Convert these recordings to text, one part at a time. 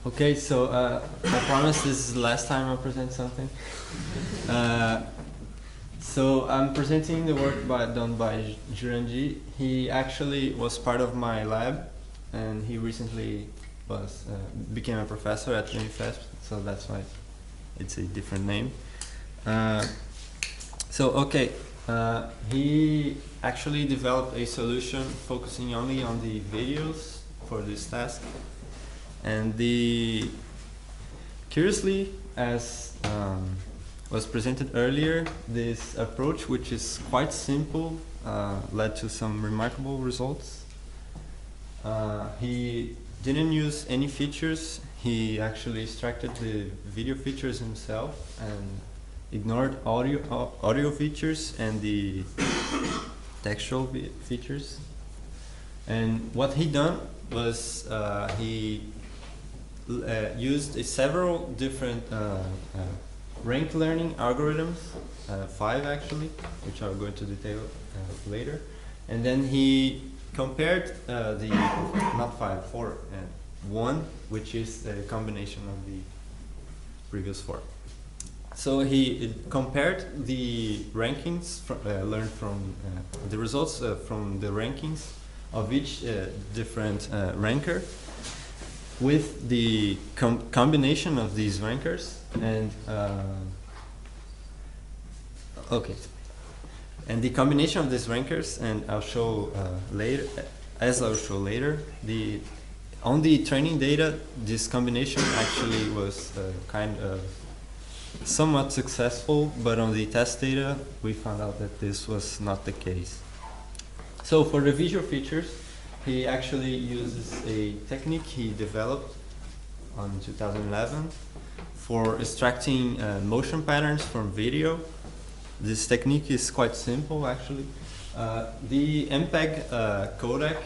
Okay, so I promise this is the last time I'll present something. So I'm presenting the work done by Jurandy. He actually was part of my lab, and he recently became a professor at UNIFESP, so that's why it's a different name. He actually developed a solution focusing only on the videos for this task. And curiously, as was presented earlier, this approach, which is quite simple, led to some remarkable results. He didn't use any features. He actually extracted the video features himself and ignored audio features and the textual features. And what he done was he used several different rank learning algorithms, 5 actually, which I'll go into detail later. And then he compared not 5, 4, and 1, which is the combination of the previous 4. So he compared the rankings, learned from the results from the rankings of each different ranker with the combination of these rankers, and the combination of these rankers, and I'll show later. As I'll show later, on the training data, this combination actually was kind of somewhat successful, but on the test data, we found out that this was not the case. So for the visual features, he actually uses a technique he developed in 2011 for extracting motion patterns from video. This technique is quite simple, actually. The MPEG codec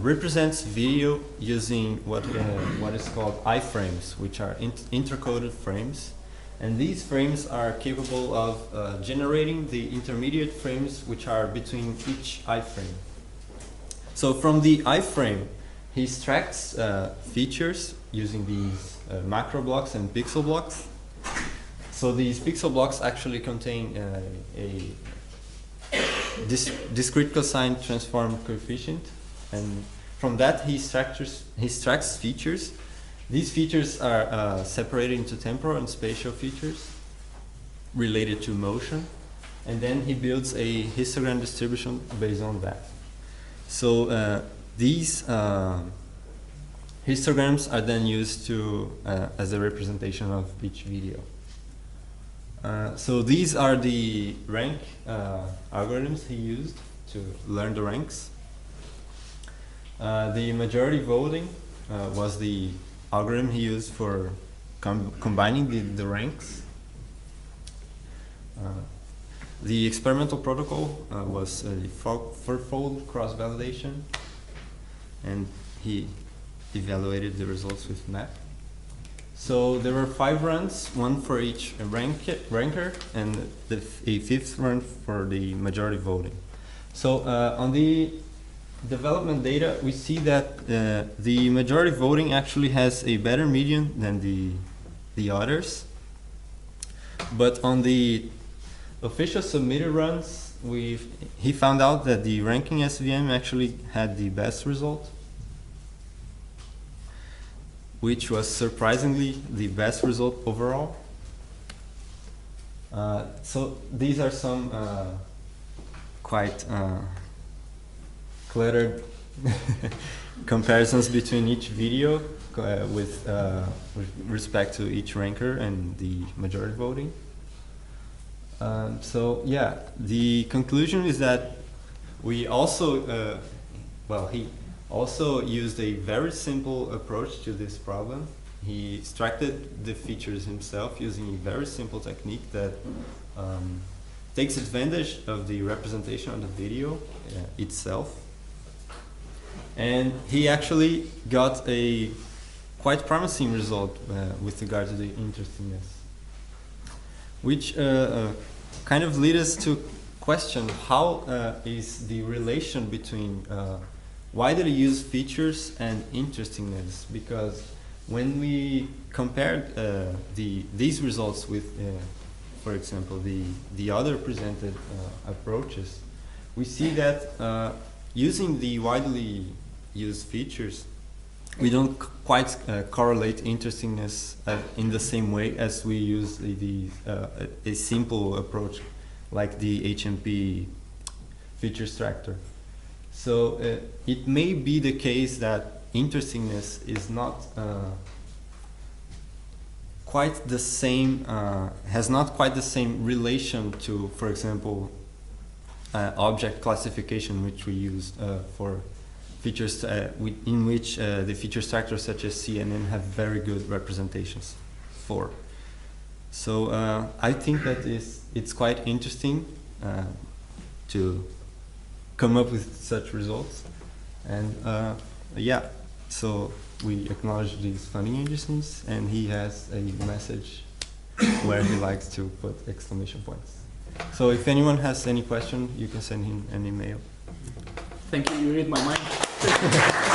represents video using what is called iframes, which are intercoded frames. And these frames are capable of generating the intermediate frames, which are between each iframe. So from the iframe, he extracts features using these macro blocks and pixel blocks. So these pixel blocks actually contain a discrete cosine transform coefficient, and from that he extracts features. These features are separated into temporal and spatial features related to motion, and then he builds a histogram distribution based on that. So these histograms are then used to as a representation of each video. So these are the rank algorithms he used to learn the ranks. The majority voting was the algorithm he used for combining the ranks. The experimental protocol was a fourfold cross-validation, and he evaluated the results with map. So there were 5 runs, 1 for each ranker, and a 5th run for the majority voting. So on the development data, we see that the majority voting actually has a better median than the others. But on the official submitted runs, he found out that the ranking SVM actually had the best result, which was surprisingly the best result overall. So these are some quite cluttered comparisons between each video with respect to each ranker and the majority voting. So yeah, the conclusion is that we also, he also used a very simple approach to this problem. He extracted the features himself using a very simple technique that takes advantage of the representation of the video itself. And he actually got a quite promising result with regard to the interestingness, which kind of lead us to question how is the relation between widely used features and interestingness, because when we compared these results with, for example, the other presented approaches, we see that using the widely used features, we don't quite correlate interestingness in the same way as we use a simple approach like the HMP feature extractor. So it may be the case that interestingness is not quite the same, has not quite the same relation to, for example, object classification, which we use for features in which the feature extractors such as CNN have very good representations for. So I think that it's quite interesting to come up with such results, and yeah, so we acknowledge these funding agencies, and he has a message where he likes to put exclamation points. So if anyone has any question, you can send him an email. Thank you, you read my mind.